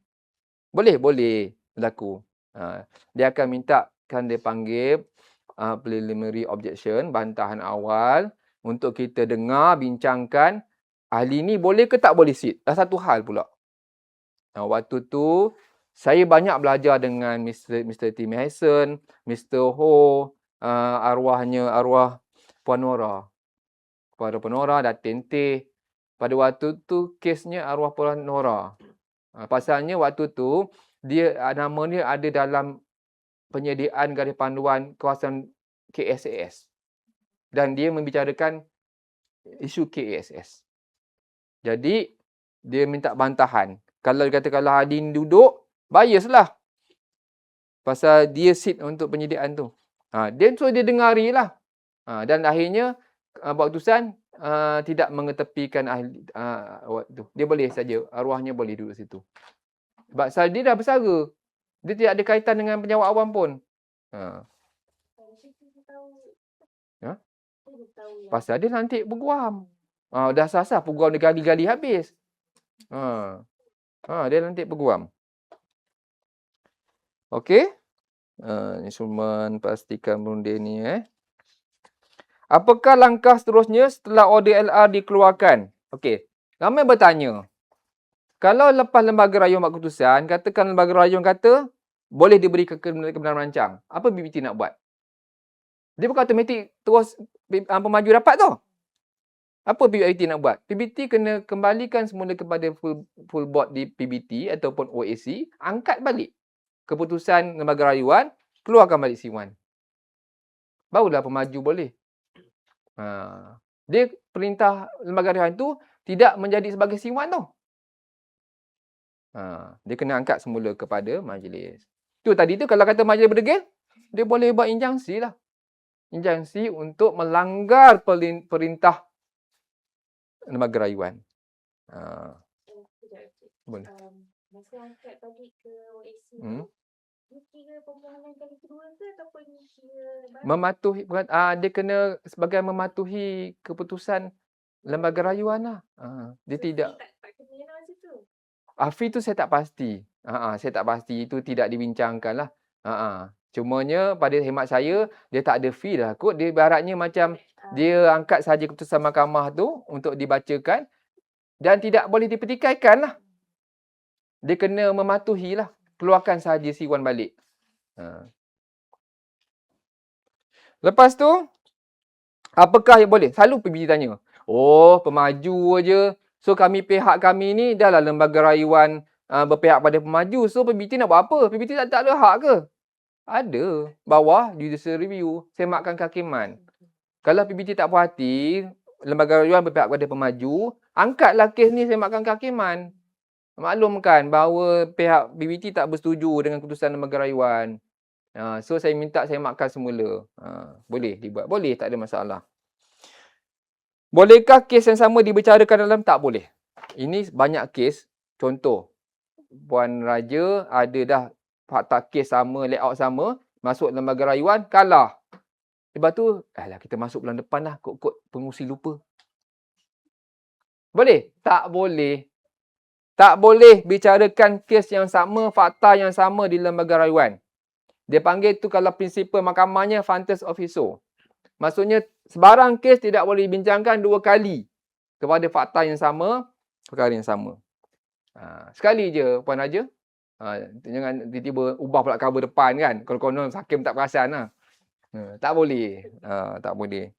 Boleh berlaku. Dia akan minta dia panggil preliminary objection, bantahan awal untuk kita dengar, bincangkan ahli ni boleh ke tak boleh sit. Dah satu hal pula. Waktu tu saya banyak belajar dengan Mr. Tim Hassan, Mr. Ho, arwah Puan Nora. Puan Nora dah tenteh. Pada waktu tu kesnya arwah Puan Nora. Pasalnya waktu tu dia nama dia ada dalam penyediaan garis panduan kawasan KSAS. Dan dia membicarakan isu KSAS. Jadi dia minta bantahan. Kalau dia kata kalau Hadin duduk, bias lah. Pasal dia sit untuk penyediaan tu. Dia dengari lah. Dan akhirnya buat keputusan tidak mengetepikan ahli waktu. Dia boleh saja, arwahnya boleh duduk situ. Sebab dia dah bersara. Dia tidak ada kaitan dengan penjawat awam pun. Pasal dia nanti peguam. Dah sasar peguam dia gali-gali habis. Dia nanti peguam. Okey. Instrumen pastikan berunding ni. Apakah langkah seterusnya setelah order LR dikeluarkan? Okey. Ramai bertanya. Kalau lepas lembaga rayuan buat keputusan, katakan lembaga rayuan kata boleh diberi kebenaran merancang. Apa BBT nak buat? Dia bukan automatik terus pemaju dapat tau. Apa PBT nak buat? PBT kena kembalikan semula kepada full board di PBT ataupun OAC, angkat balik keputusan lembaga rayuan, keluarkan balik C1. Barulah pemaju boleh. Dia perintah lembaga rayuan tu tidak menjadi sebagai C1 tau. Dia kena angkat semula kepada majlis. Tu tadi tu kalau kata majlis berdegil, dia boleh buat injangsi lah. Injangsi untuk melanggar perintah lembaga rayuan. Boleh. Masa angkat balik ke OAC dia kira permohonan kali kedua ke ataupun kira mematuhi dia kena sebagai mematuhi keputusan lembaga rayuan lah. Dia tidak tak kena masa tu. Fee tu saya tak pasti. Saya tak pasti, itu tidak dibincangkan lah. Cumanya pada hemat saya dia tak ada fee dah kot. Dia ibaratnya macam dia angkat saja keputusan mahkamah tu untuk dibacakan dan tidak boleh dipertikaikan lah. Dia kena mematuhi lah. Keluarkan sahaja C1 balik. Lepas tu, Apakah yang boleh? Selalu PBT tanya. Oh, pemaju aja. So pihak kami ni dah lah lembaga rayuan berpihak pada pemaju. So PBT nak buat apa? PBT tak ada hak ke? Ada. Bawah judicial review, semakkan kehakiman. Kalau PBT tak puas hati, lembaga rayuan berpihak pada pemaju, angkatlah kes ni semakkan kehakiman. Maklumkan bahawa pihak PBT tak bersetuju dengan keputusan lembaga rayuan. So saya minta semakkan semula. Boleh dibuat. Boleh, tak ada masalah. Bolehkah kes yang sama dibicarakan dalam? Tak boleh. Ini banyak kes. Contoh, Puan Raja ada dah fakta kes sama, layout sama, masuk lembaga rayuan, kalah. Lepas tu, kita masuk bulan depan lah, kot-kot pengurusi lupa. Boleh? Tak boleh. Tak boleh bicarakan kes yang sama, fakta yang sama di lembaga rayuan. Dia panggil tu kalau prinsipal mahkamahnya fantas officio. Maksudnya sebarang kes tidak boleh dibincangkan 2 kali kepada fakta yang sama, perkara yang sama. Sekali je Puan Raja. Jangan tiba-tiba ubah pula cover depan kan. Kalau konon hakim tak perasan lah. Tak boleh. Tak boleh.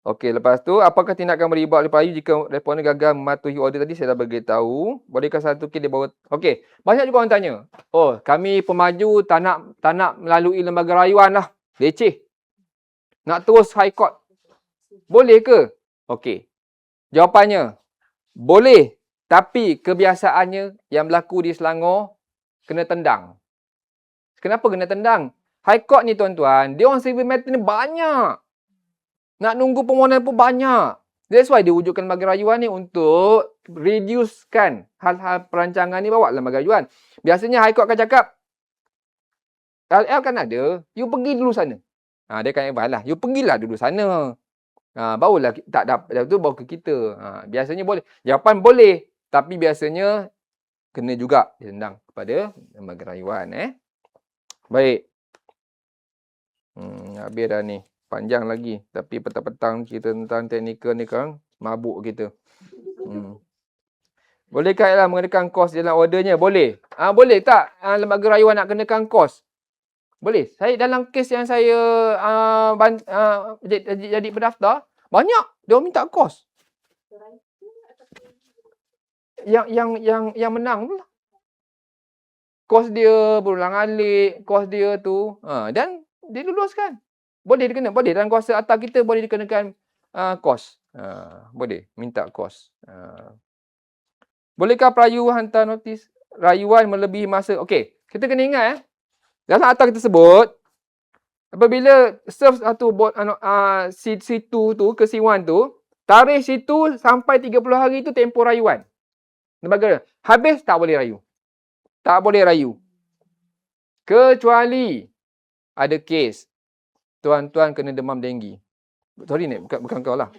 Okey, lepas tu, apakah tindakan beribadah oleh pelayu jika responden gagal mematuhi order tadi? Saya dah beritahu. Bolehkah satu kes dia bawa... Okey, banyak juga orang tanya. Oh, kami pemaju tak nak melalui lembaga rayuan lah. Leceh. Nak terus high court. Boleh ke? Okey. Jawapannya, boleh. Tapi kebiasaannya yang berlaku di Selangor, kena tendang. Kenapa kena tendang? High court ni tuan-tuan, dia orang civil matter ni banyak. Nak nunggu permohonan pun banyak. That's why dia wujudkan lembaga rayuan ni untuk reducekan hal-hal perancangan ni bawa lembaga rayuan. Biasanya High Court akan cakap, LL kan ada, you pergi dulu sana. Dia akan advise lah, you pergilah dulu sana. Barulah tak dapat tu baru ke kita. Biasanya boleh. Jawapan boleh. Tapi biasanya kena juga ditendang kepada lembaga rayuan. Baik. Habis dah ni. Panjang lagi. Tapi petang-petang cerita tentang teknikal ni kan mabuk kita. Bolehkah ialah mengenakan kos dalam ordernya? Boleh. Boleh tak lembaga rayuan nak kenakan kos? Boleh. Saya dalam kes yang saya jadi pendaftar, banyak dia orang minta kos. Yang menang tu lah. Kos dia berulang-alik, kos dia tu. Dan diluluskan. Boleh dikenakan. Boleh dalam kuasa atas kita boleh dikenakan kos. Boleh minta kos. Bolehkah perayu hantar notis rayuan melebihi masa? Okey, kita kena ingat dalam akta kita sebut apabila serve satu C2 tu ke C1 tu, tarikh situ sampai 30 hari tu tempoh rayuan. Lembaga habis tak boleh rayu. Tak boleh rayu. Kecuali ada kes tuan-tuan kena demam denggi. Sorry ni, bukan kau lah.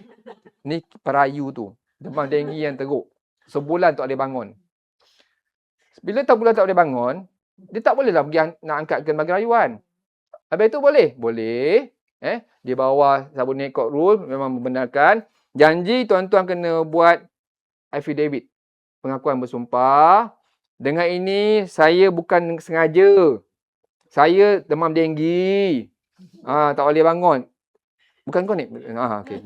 Ni perayu tu. Demam denggi yang teruk. Sebulan tak boleh bangun. Bila sebulan tak boleh bangun, dia tak bolehlah pergi nak angkat ke lembaga rayuan. Habis itu boleh? Boleh. Di bawah Subordinate Court Rule memang membenarkan. Janji tuan-tuan kena buat affidavit. Pengakuan bersumpah. Dengan ini, saya bukan sengaja. Saya demam denggi. Tak boleh bangun. Bukan kau ni? Okay.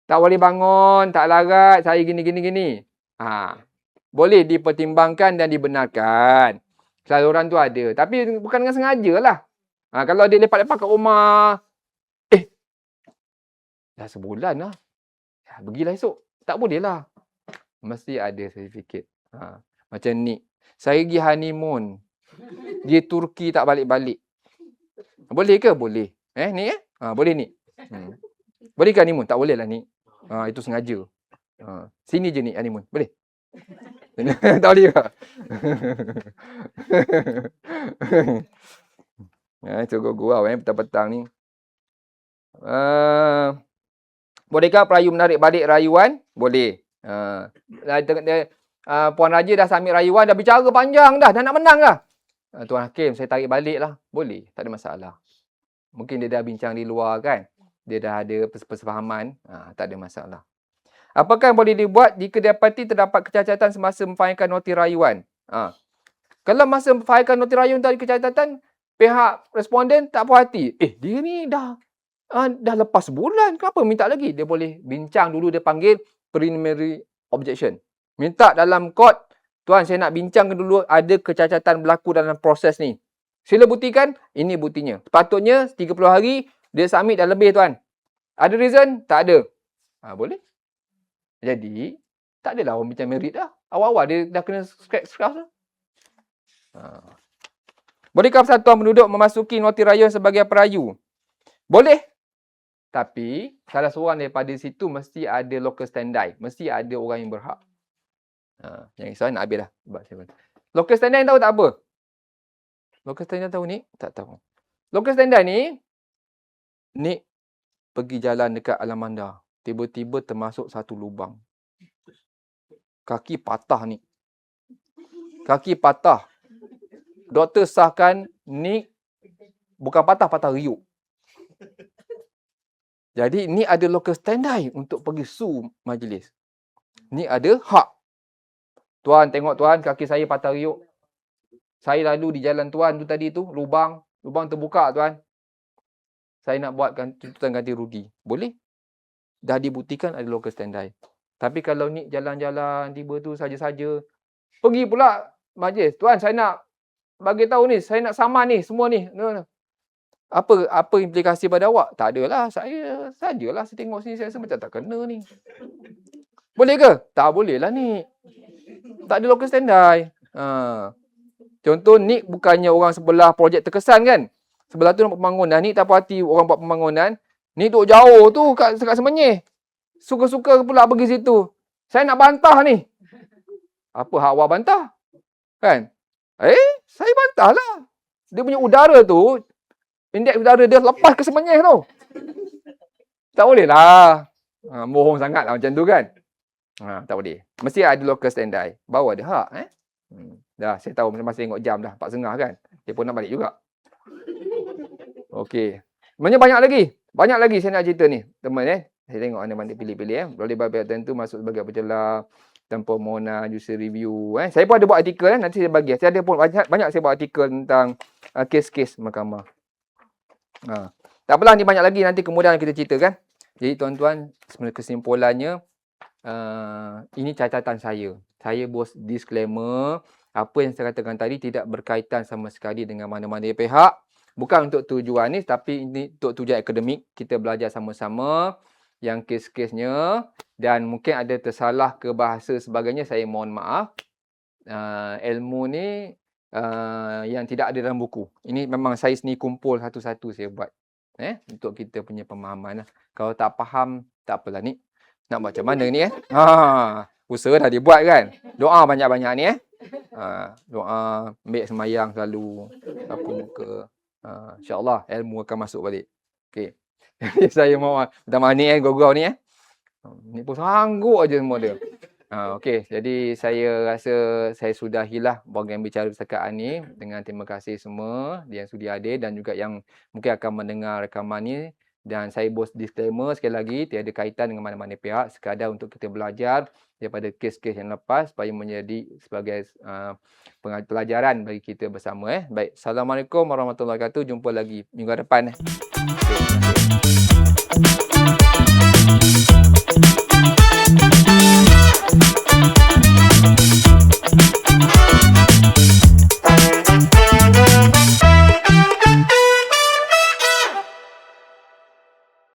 Tak boleh bangun, tak larat, saya gini. Boleh dipertimbangkan dan dibenarkan. Saluran tu ada. Tapi bukan dengan sengaja lah. Kalau dia lepak-lepak kat rumah. Dah sebulan lah. Pergilah esok. Tak boleh lah. Mesti ada sertifikat. Macam ni. Saya pergi honeymoon. Dia Turki tak balik-balik. Boleh ke? Boleh. Ni boleh ni. Boleh ke honeymoon? Tak boleh lah ni. Itu sengaja. Sini je ni honeymoon. Boleh? Tak boleh ke? Itu gurau petang-petang ni. Bolehkah perayu menarik balik rayuan? Boleh. Puan Raja dah submit rayuan, dah bicara panjang dah nak menang dah. Tuan Hakim, saya tarik balik lah. Boleh, tak ada masalah. Mungkin dia dah bincang di luar kan. Dia dah ada persefahaman. Tak ada masalah. Apakah yang boleh dibuat jika dapati terdapat kecacatan semasa memfailkan noti rayuan? Kalau masa memfailkan noti rayuan tadi kecacatan, Pihak responden tak puas hati. Dia ni dah lepas sebulan, kenapa minta lagi? Dia boleh bincang dulu, dia panggil preliminary objection. Minta dalam court, tuan saya nak bincang dulu ada kecacatan berlaku dalam proses ni. Sila buktikan, ini buktinya. Sepatutnya 30 hari, dia submit dah lebih tuan. Ada reason? Tak ada. Boleh. Jadi, tak adalah orang bincang merit dah. Awal-awal dia dah kena scratch dah. Bolehkah persatuan penduduk memasuki noti rayuan sebagai perayu? Boleh. Tapi, salah seorang daripada situ mesti ada local standby. Mesti ada orang yang berhak. Yang saya nak habis dah. Local standby tahu tak apa? Local standby tahu ni? Tak tahu. Local standby ni pergi jalan dekat Alamanda. Tiba-tiba termasuk satu lubang. Kaki patah ni. Kaki patah. Doktor sahkan ni bukan patah riuk. Jadi ni ada local standby untuk pergi sue majlis. Ni ada hak. Tuan tengok tuan, kaki saya patah riuk. Saya lalu di jalan tuan tu tadi tu, lubang terbuka tuan. Saya nak buatkan tuntutan ganti rugi. Boleh? Dah dibuktikan ada local standby. Tapi kalau ni jalan-jalan tiba tu saja-saja, pergi pula majlis. Tuan saya nak bagi tahu ni, saya nak saman ni, semua ni. Apa implikasi pada awak? Tak adalah, saya sajalah saya tengok sini, saya rasa macam tak kena ni. Boleh ke? Tak boleh lah ni. Tak ada local standby. Contoh ni bukannya orang sebelah projek terkesan kan? Sebelah tu nak buat pembangunan, ni tak puas hati orang buat pembangunan. Ni duduk jauh tu kat Semenyih. Suka-suka pula pergi situ. Saya nak bantah ni. Apa hak awak bantah? Kan? Saya bantah lah. Dia punya udara tu, indeks udara dia lepas ke Semenyih tu. Tak boleh lah. Bohong sangat lah macam tu kan. Tak boleh. Mesti ada local standby. Baru ada hak. Dah, saya tahu masing-masing tengok jam dah. 4.30 kan. Dia pun nak balik juga. Okey. Sebenarnya banyak lagi saya nak cerita ni. Teman saya tengok mana-mana pilih-pilih Boleh bagi tentu masuk sebagai pencelah tanpa permohonan user review Saya pun ada buat artikel nanti saya bagi. Saya ada pun banyak saya buat artikel tentang kes-kes mahkamah. Tak apalah, ni banyak lagi nanti kemudian kita ceritakan. Jadi tuan-tuan, sebenarnya kesimpulannya ini catatan saya. Saya bos disclaimer, apa yang saya katakan tadi tidak berkaitan sama sekali dengan mana-mana pihak. Bukan untuk tujuan ni, tapi ini untuk tujuan akademik. Kita belajar sama-sama yang kes-kesnya dan mungkin ada tersalah ke bahasa sebagainya, saya mohon maaf. Ilmu ni yang tidak ada dalam buku. Ini memang saya sendiri kumpul satu-satu saya buat. Untuk kita punya pemahaman lah. Kalau tak faham, tak apalah ni. Nak buat macam mana ni usaha dah dibuat kan. Doa banyak-banyak ni doa, ambil semayang selalu, apa muka. InsyaAllah ilmu akan masuk balik. Okey. Saya mau minta maaf ni gurau ni Ni pun sanggup aja semua dia. Okey, jadi saya rasa saya sudahilah bahagian bicara percakapan ni dengan terima kasih semua yang sudi hadir dan juga yang mungkin akan mendengar rakaman ni. Dan saya bos disclaimer sekali lagi, tiada kaitan dengan mana-mana pihak, sekadar untuk kita belajar daripada kes-kes yang lepas supaya menjadi sebagai pelajaran bagi kita bersama. Baik, Assalamualaikum warahmatullahi wabarakatuh. Jumpa lagi minggu depan. Okay.